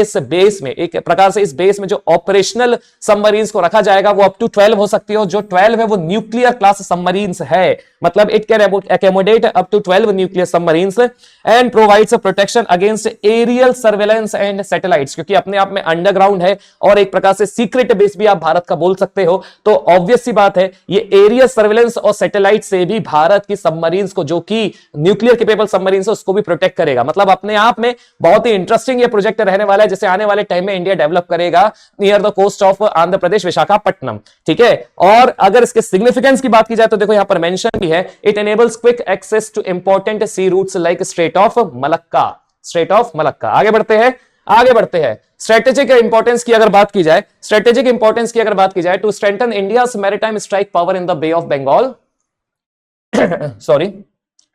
इस बेस में जो ऑपरेशनल सबमरीन्स को रखा जाएगा वो अप टू 12 हो सकती है, और जो 12 है वो न्यूक्लियर क्लास सबमरीन्स है। मतलब it can accommodate up to 12 nuclear submarines and provides protection against aerial surveillance and satellites. क्योंकि अपने आप में अंडरग्राउंड है और एक प्रकार से सीक्रेट बेस भी आप भारत का बोल सकते हो, तो ऑब्वियस सी बात है ये एरियल सर्वेलेंस और सैटेलाइट से भी भारत की सबमरीन्स को, जो कि न्यूक्लियर केपेबल सबमरीन्स है, उसको भी प्रोटेक्ट करेगा। मतलब अपने आप में बहुत ही इंटरेस्टिंग ये प्रोजेक्ट रहने वाला है, जिसे आने वाले टाइम में इंडिया डेवलप करेगा near the coast of Andhra Pradesh Visakhapatnam. ठीक है, और अगर इसके सिग्निफिकेंस की बात की जाए तो देखो यहां पर मेंशन भी है, it enables quick access to important sea routes like strait of Malacca. Strait of Malacca. आगे बढ़ते हैं। स्ट्रेटेजिक इंपॉर्टेंस की अगर बात की जाए to strengthen India's maritime strike power in the bay of Bengal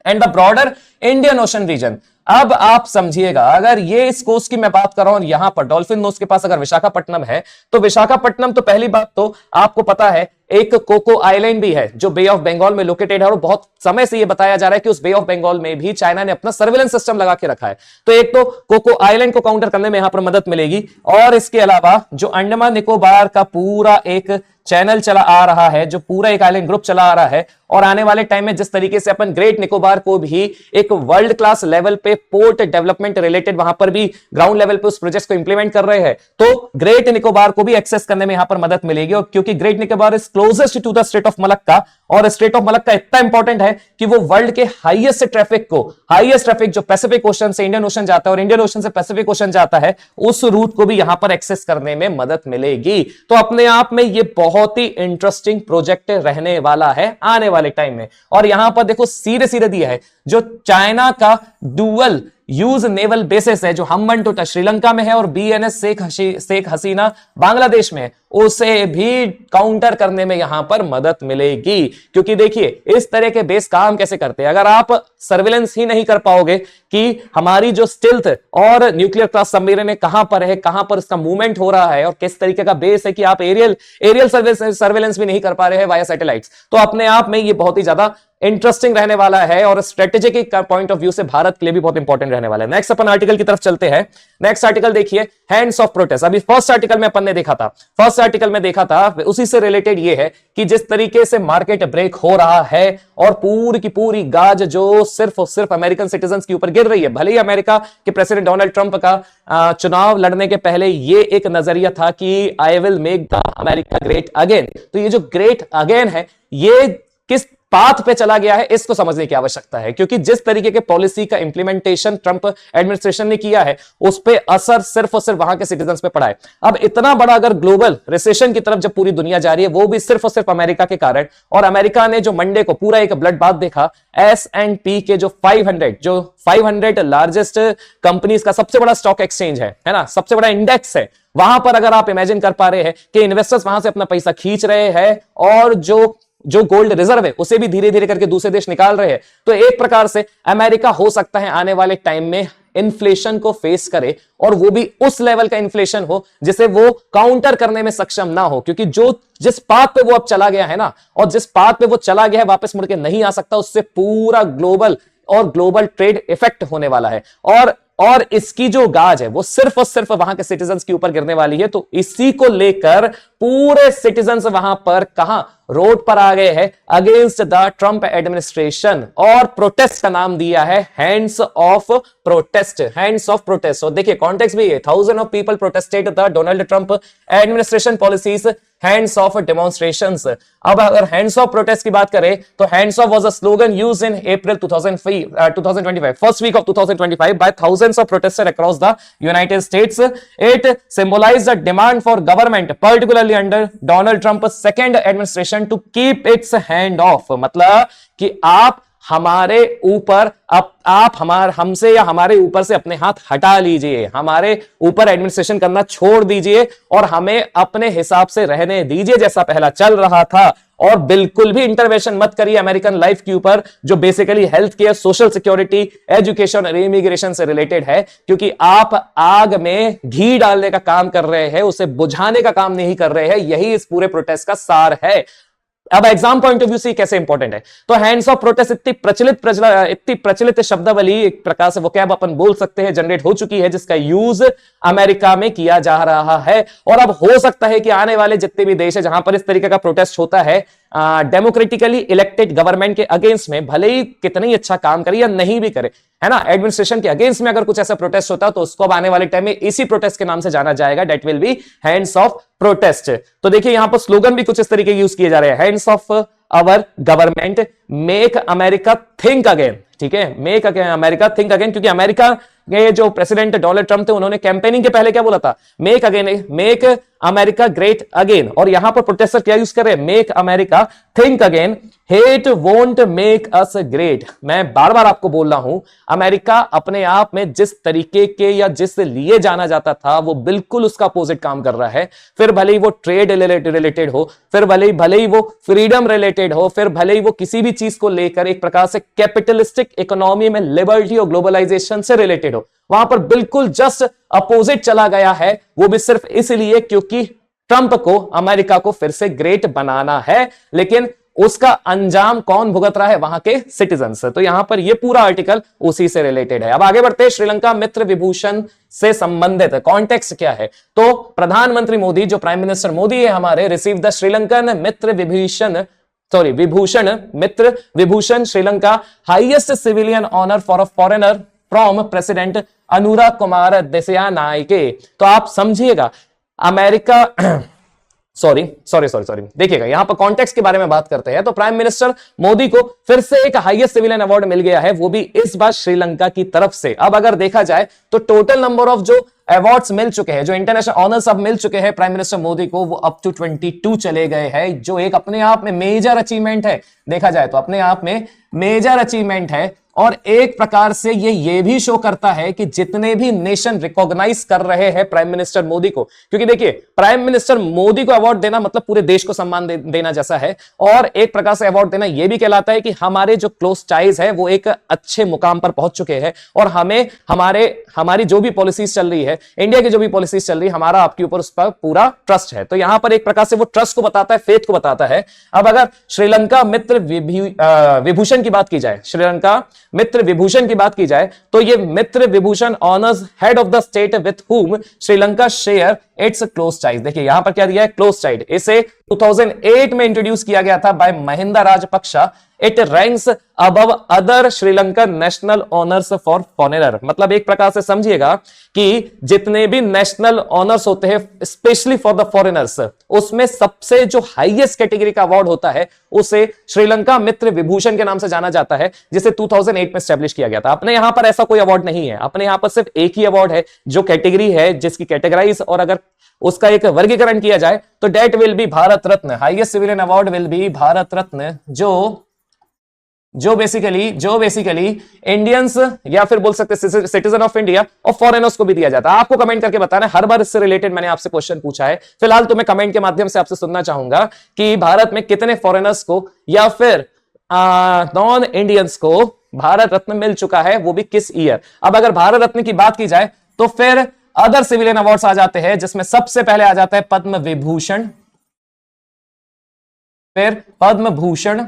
and the broader Indian ocean region. अब आप समझिएगा, अगर ये इस कोस्ट की मैं बात कर रहा हूं, यहां पर डॉल्फिन नोज के पास अगर विशाखापट्टनम है, तो विशाखापट्टनम तो पहली बात तो आपको पता है एक कोको आइलैंड भी है जो बे ऑफ बंगाल में लोकेटेड है, और बहुत समय से यह बताया जा रहा है कि उस बे ऑफ बंगाल में भी चाइना ने अपना सर्वेलेंस सिस्टम लगा के रखा है। तो एक तो कोको आइलैंड को काउंटर करने में यहां पर मदद मिलेगी, और इसके अलावा जो अंडमान निकोबार का पूरा एक चैनल चला आ रहा है, जो पूरा एक आइलैंड ग्रुप चला आ रहा है, और आने वाले टाइम में जिस तरीके से अपन ग्रेट निकोबार को भी एक वर्ल्ड क्लास लेवल पे पोर्ट डेवलपमेंट रिलेटेड वहां पर भी ग्राउंड लेवल पे उस प्रोजेक्ट को इंप्लीमेंट कर रहे हैं, तो ग्रेट निकोबार को भी एक्सेस करने में यहां पर मदद मिलेगी। और क्योंकि great Nicobar is closest to the strait of Malacca, और स्ट्रेट ऑफ मलक्का इतना इंपॉर्टेंट है कि वो वर्ल्ड के हाईएस्ट ट्रैफिक जो पैसिफिक ओशन से इंडियन ओशन जाता है और इंडियन ओशन से पैसिफिक ओशन जाता है, उस रूट को भी यहां पर एक्सेस करने में मदद मिलेगी। तो अपने आप में ये बहुत ही इंटरेस्टिंग प्रोजेक्ट रहने वाला है आने वाले टाइम में। और यहां पर देखो सीधे दिया है, जो चाइना का डुअल यूज नेवल बेसिस है, जो हम्बनटोटा श्रीलंका में है और बीएनएस शेख हसीना बांग्लादेश में है, उसे भी काउंटर करने में यहां पर मदद मिलेगी। क्योंकि देखिए इस तरह के बेस काम कैसे करते हैं, अगर आप सर्विलेंस ही नहीं कर पाओगे कि हमारी जो स्टिल्थ और न्यूक्लियर क्लास सबमरीन कहां पर है, कहां पर इसका मूवमेंट हो रहा है और किस तरीके का बेस है, कि आप एरियल सर्विलेंस भी नहीं कर पा रहे हैं वाया सैटेलाइट्स, तो अपने आप में ये बहुत ही ज्यादा इंटरेस्टिंग रहने वाला है और स्ट्रेटेजिक पॉइंट ऑफ व्यू से भारत के लिए भी बहुत इंपॉर्टेंट रहने वाला है। नेक्स्ट अपन आर्टिकल की तरफ चलते हैं। नेक्स्ट आर्टिकल देखिए, हैंड्स ऑफ प्रोटेस्ट। अभी फर्स्ट आर्टिकल में अपन ने देखा था, फर्स्ट आर्टिकल में देखा था, उसी से रिलेटेड ये है कि जिस तरीके से मार्केट ब्रेक हो रहा है और पूरी की पूरी गाज जो सिर्फ और सिर्फ अमेरिकन सिटीजंस के ऊपर गिर रही है। भले ही अमेरिका के प्रेसिडेंट डोनाल्ड ट्रंप का चुनाव लड़ने के पहले ये एक नजरिया था कि I will make the America great again, तो ये जो ग्रेट अगेन है ये किस पाथ पे चला गया है इसको समझने की आवश्यकता है। क्योंकि जिस तरीके के पॉलिसी का इंप्लीमेंटेशन ट्रंप एडमिनिस्ट्रेशन ने किया है उस पे असर सिर्फ और सिर्फ वहां के सिटीजंस पे पड़ा है। अब इतना बड़ा अगर ग्लोबल रिसेशन की तरफ जब पूरी दुनिया जा रही है वो भी सिर्फ और सिर्फ अमेरिका के कारण, और अमेरिका ने जो मंडे को पूरा एक ब्लड बाथ देखा, S&P के जो 500 लार्जेस्ट कंपनीज का सबसे बड़ा स्टॉक एक्सचेंज है ना, सबसे बड़ा इंडेक्स है, वहां पर अगर आप इमेजिन कर पा रहे हैं कि इन्वेस्टर्स वहां से अपना पैसा खींच रहे हैं और जो गोल्ड रिजर्व है उसे भी धीरे धीरे करके दूसरे देश निकाल रहे हैं, तो एक प्रकार से अमेरिका हो सकता है आने वाले टाइम में इन्फ्लेशन को फेस करे और वो भी उस लेवल का इन्फ्लेशन हो जिसे वो काउंटर करने में सक्षम ना हो। क्योंकि जिस पाथ पे वो अब चला गया है ना, और जिस पाथ पे वो चला गया है वापस मुड़ के नहीं आ सकता, उससे पूरा ग्लोबल ट्रेड इफेक्ट होने वाला है और इसकी जो गाज है वो सिर्फ और सिर्फ वहां के सिटीजंस के ऊपर गिरने वाली है। तो इसी को लेकर पूरे सिटीजंस वहां पर कहां रोड पर आ गए हैं अगेंस्ट द ट्रंप एडमिनिस्ट्रेशन, और प्रोटेस्ट का नाम दिया है hands off protest, hands off protest. और देखिए कॉन्टेक्स्ट भी है, 1000 of people protested the Donald Trump administration policies, hands off demonstrations. अब अगर हैंड्स ऑफ प्रोटेस्ट की बात करें तो hands off was a slogan used in April 2025 first week of 2025 by thousands of protesters across the United States. It symbolized a demand for government, particularly under Donald Trump's second administration, to keep its hand off. मतलब कि आप हमारे ऊपर हमसे या हमारे ऊपर से अपने हाथ हटा लीजिए, हमारे ऊपर एडमिनिस्ट्रेशन करना छोड़ दीजिए और हमें अपने हिसाब से रहने दीजिए जैसा पहला चल रहा था। और बिल्कुल भी इंटरवेंशन मत करिए अमेरिकन लाइफ के ऊपर जो basically health care, social security, education और इमिग्रेशन से रिलेटेड है। क्योंकि आप आग में घी डालने का काम कर रहे हैं, उसे बुझाने का काम नहीं कर रहे हैं। यही इस पूरे प्रोटेस्ट का सार है। अब एग्जाम पॉइंट ऑफ व्यू से कैसे इंपॉर्टेंट है, तो हैंड्स ऑफ प्रोटेस्ट इतनी प्रचलित शब्दावली, एक प्रकार से वोकैब अपन बोल सकते हैं, जनरेट हो चुकी है जिसका यूज अमेरिका में किया जा रहा है। और अब हो सकता है कि आने वाले जितने भी देश है जहां पर इस तरीके का प्रोटेस्ट होता है डेमोक्रेटिकली इलेक्टेड गवर्नमेंट के अगेंस्ट में, भले ही कितनी अच्छा काम करे या नहीं भी करे, है ना, एडमिनिस्ट्रेशन के अगेंस्ट में अगर कुछ ऐसा प्रोटेस्ट होता तो उसको अब आने वाले टाइम में इसी प्रोटेस्ट के नाम से जाना जाएगा, that will be hands off protest. तो देखिए यहां पर स्लोगन भी कुछ इस तरीके यूज किए जा रहे हैं, hands of our government, make America think again. ठीक है, मेक अमेरिका थिंक अगेन, क्योंकि अमेरिका के जो प्रेसिडेंट डोनाल्ड ट्रंप थे उन्होंने कैंपेनिंग के पहले क्या बोला था, मेक अमेरिका ग्रेट अगेन। और यहां पर प्रोटेस्टर क्या यूज कर रहे हैं, make America think again, hate won't make us great. मैं बार बार आपको बोल रहा हूं, अमेरिका अपने आप में जिस तरीके के या जिस लिए जाना जाता था वो बिल्कुल उसका अपोजिट काम कर रहा है। फिर भले ही वो ट्रेड रिलेटेड हो, फिर भले ही वो फ्रीडम रिलेटेड हो, फिर भले ही वो किसी भी चीज को लेकर एक प्रकार से कैपिटलिस्टिक इकोनॉमी में लिबर्टी और ग्लोबलाइजेशन से रिलेटेड हो, वहां पर बिल्कुल जस्ट अपोजिट चला गया है। वो भी सिर्फ इसलिए क्योंकि ट्रंप को, अमेरिका को फिर से ग्रेट बनाना है, लेकिन उसका अंजाम कौन भुगत रहा है, वहां के सिटीजंस। तो यहां पर ये पूरा आर्टिकल उसी से रिलेटेड है। अब आगे बढ़ते हैं, श्रीलंका मित्र विभूषण से संबंधित कॉन्टेक्स्ट क्या है, तो प्रधानमंत्री मोदी, जो प्राइम मिनिस्टर मोदी है हमारे, receive the Sri Lankan Mitra Vibhushan Sri Lanka highest civilian honour for a foreigner from president Anurag Kumar Dissanayake. तो आप समझिएगा अमेरिका सॉरी देखिएगा यहां पर कॉन्टेक्स्ट के बारे में बात करते हैं। तो प्राइम मिनिस्टर मोदी को फिर से एक हाईएस्ट सिविलियन अवार्ड मिल गया है, वो भी इस बार श्रीलंका की तरफ से। अब अगर देखा जाए तो टोटल नंबर ऑफ जो अवार्ड्स मिल चुके हैं, जो इंटरनेशनल ऑनर्स अब मिल चुके हैं प्राइम मिनिस्टर मोदी को, वो अप टू 22 चले गए हैं, जो एक अपने आप में मेजर अचीवमेंट है। देखा जाए तो अपने आप में मेजर अचीवमेंट है। और एक प्रकार से ये भी शो करता है कि जितने भी नेशन रिकॉग्नाइज कर रहे हैं प्राइम मिनिस्टर मोदी को, क्योंकि देखिए प्राइम मिनिस्टर मोदी को अवार्ड देना मतलब पूरे देश को सम्मान देना जैसा है, और एक प्रकार से अवार्ड देना यह भी कहलाता है कि हमारे जो क्लोज टाइज है वो एक अच्छे मुकाम पर पहुंच चुके हैं, और हमें हमारी जो भी पॉलिसीज चल रही है, इंडिया की जो भी पॉलिसीज चल रही है, हमारा आपके ऊपर उस पर पूरा ट्रस्ट है। तो यहां पर एक प्रकार से वो ट्रस्ट को बताता है, फेथ को बताता है। अब अगर श्रीलंका मित्र विभूषण की बात की जाए, श्रीलंका मित्र विभूषण की बात की जाए, तो ये Mitra Vibhushan honours head of the state with whom Sri Lanka share its close ties. देखिए यहां पर क्या दिया है, क्लोज टाइज। इसे 2008 में इंट्रोड्यूस किया गया था by Mahinda Rajapaksa. It ranks above other Sri Lanka national honours for foreigner. मतलब एक प्रकार से समझिएगा कि जितने भी नेशनल ऑनर्स होते हैं स्पेशली फॉर द फॉरेनर्स, उसमें सबसे जो हाईएस्ट कैटेगरी का अवार्ड होता है उसे श्रीलंका मित्र विभूषण के नाम से जाना जाता है, जिसे 2008 में स्टैब्लिश किया गया था। अपने यहां पर ऐसा कोई अवार्ड नहीं है, अपने यहां पर सिर्फ एक ही अवार्ड है जो कैटेगरी है, जिसकी कैटेगराइज और अगर उसका एक वर्गीकरण किया जाए तो that will be Bharat Ratna. Highest civilian award will be Bharat Ratna, जो बेसिकली इंडियंस या फिर बोल सकते सिटीजन ऑफ इंडिया और फॉरेनर्स को भी दिया जाता है। आपको कमेंट करके बताना है, हर बार इससे रिलेटेड मैंने आपसे क्वेश्चन पूछा है। फिलहाल तो मैं कमेंट के माध्यम से आपसे सुनना चाहूंगा कि भारत में कितने फॉरेनर्स को या फिर नॉन इंडियंस को भारत रत्न मिल चुका है, वो भी किस ईयर। अब अगर भारत रत्न की बात की जाए तो फिर अदर सिविलियन अवार्ड्स आ जाते हैं, जिसमें सबसे पहले आ जाता है पद्म विभूषण, फिर Padma Bhushan,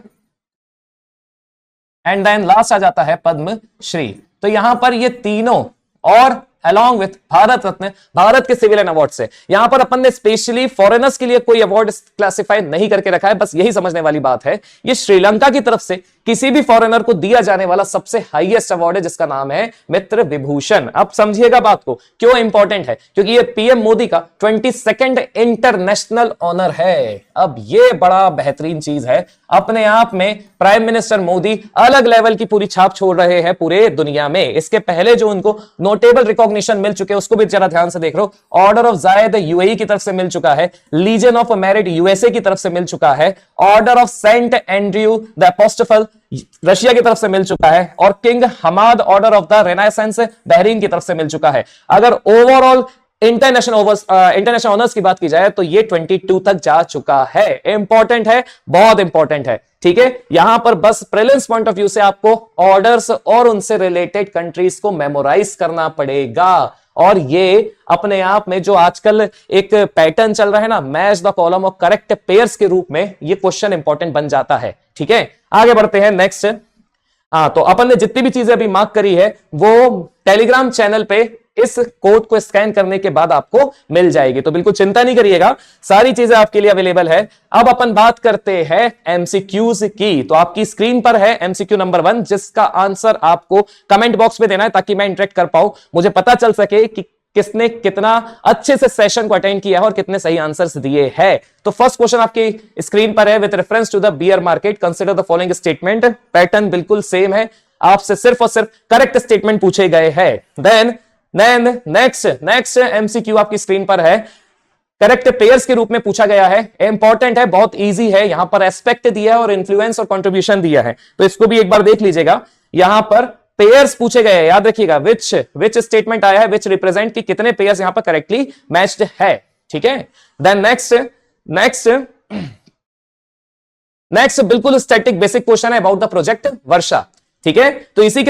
and then last आ जाता है पद्म श्री। तो यहां पर ये तीनों और अलॉन्ग विथ भारत रत्न भारत के सिविलियन अवार्ड से, यहां पर अपन ने स्पेशली फॉरेनर्स के लिए कोई अवार्ड क्लासिफाई नहीं करके रखा है, बस यही समझने वाली बात है। ये श्रीलंका की तरफ से किसी भी फॉरेनर को दिया जाने वाला सबसे हाईएस्ट अवार्ड है, जिसका नाम है मित्र विभूषण। अब समझिएगा बात को, क्यों इंपॉर्टेंट है, क्योंकि ये पीएम मोदी का 22nd इंटरनेशनल ऑनर है। अब ये बड़ा बेहतरीन चीज है, अपने आप में प्राइम मिनिस्टर मोदी अलग लेवल की पूरी छाप छोड़ रहे हैं पूरे दुनिया में। इसके पहले जो उनको नोटेबल रिकॉग्निशन मिल चुके हैं उसको भी जरा ध्यान से देख लो। ऑर्डर ऑफ जायद यूएई की तरफ से मिल चुका है, लीजन ऑफ मेरिट यूएसए की तरफ से मिल चुका है, order of Saint Andrew the apostle Russia की तरफ से मिल चुका है, और king Hamad order of the Renaissance Bahrain की तरफ से मिल चुका है। अगर ओवरऑल इंटरनेशनल ऑनर्स की बात की जाए तो ये 22 तक जा चुका है। इंपॉर्टेंट है, बहुत इंपॉर्टेंट है, ठीक है। यहां पर बस प्रीलिम्स पॉइंट ऑफ व्यू से आपको ऑर्डर्स और उनसे रिलेटेड कंट्रीज को मेमोराइज करना पड़ेगा। और ये अपने आप में जो आजकल एक पैटर्न चल रहा है ना, मैच द कॉलम और करेक्ट पेयर्स के रूप में, ये क्वेश्चन इंपॉर्टेंट बन जाता है, ठीक है। आगे बढ़ते हैं नेक्स्ट। तो अपन ने जितनी भी चीजें अभी मार्क करी है वो टेलीग्राम चैनल पे इस कोड को स्कैन करने के बाद आपको मिल जाएगी, तो बिल्कुल चिंता नहीं करिएगा, सारी चीजें आपके लिए अवेलेबल है। अब अपन बात करते हैं एमसीक्यूज की। तो आपकी स्क्रीन पर है एमसीक्यू नंबर 1, जिसका आंसर आपको कमेंट बॉक्स में देना है ताकि मैं इंटरेक्ट कर पाऊं, मुझे पता चल सके कि किसने कितना अच्छे से सेशन को अटेंड किया है और कितने सही आंसर्स दिए हैं। तो फर्स्ट क्वेश्चन आपकी स्क्रीन पर है, with reference to the bear market consider the following statement. Pattern बिल्कुल सेम है, आपसे सिर्फ और सिर्फ करेक्ट स्टेटमेंट पूछे गए हैं। देन नेक्स्ट एमसीक्यू आपकी स्क्रीन पर है, करेक्ट पेयर्स के रूप में पूछा गया है। इंपॉर्टेंट है, बहुत इजी है, यहां पर एस्पेक्ट दिया है और इन्फ्लुएंस और कंट्रीब्यूशन दिया है, तो इसको भी एक बार देख लीजिएगा। यहां पर पेयर्स पूछे गए हैं, याद रखिएगा विच स्टेटमेंट आया है, विच रिप्रेजेंट की कितने पेयर्स यहां पर करेक्टली मैच्ड है, ठीक है। देन नेक्स्ट बिल्कुल स्टैटिक बेसिक क्वेश्चन है अबाउट द प्रोजेक्ट वर्षा, ठीक है। तो इसी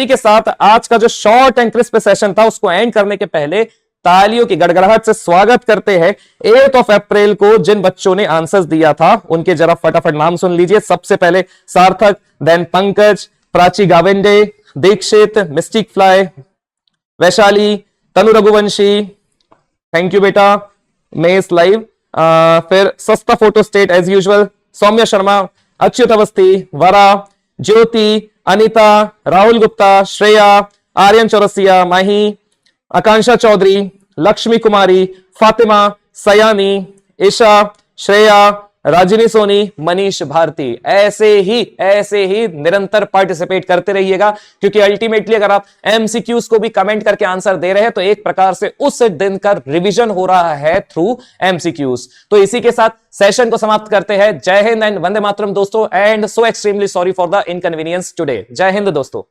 के साथ आज का जो शॉर्ट एंड क्रिस्प सेशन था उसको एंड करने के पहले तालियों की गड़गड़ाहट से स्वागत करते हैं 8 अप्रैल को जिन बच्चों ने आंसर्स दिया था उनके जरा फटाफट नाम सुन लीजिए। सबसे पहले Sarthak, then Pankaj, Prachi Gavinde, Dixit, mystic fly, Vaishali, Tanu Raghuvanshi, thank you बेटा, मेस लाइव, फिर सस्ता photo state as usual, Saumya Sharma, Achyut Awasthi, Vara, Jyoti, Anita, Rahul Gupta, Shreya, Aryan Chaurasia, माही, आकांक्षा चौधरी, लक्ष्मी कुमारी, फातिमा, सयानी, ईशा, श्रेया, राजिनी सोनी, मनीष भारती। ऐसे ही निरंतर पार्टिसिपेट करते रहिएगा, क्योंकि अल्टीमेटली अगर आप एमसीक्यूज को भी कमेंट करके आंसर दे रहे हैं तो एक प्रकार से उस दिन का रिवीजन हो रहा है थ्रू एमसीक्यूज। तो इसी के साथ सेशन को समाप्त करते हैं। जय हिंद एंड वंदे मातरम दोस्तों, and so extremely sorry for the inconvenience today. जय हिंद दोस्तों।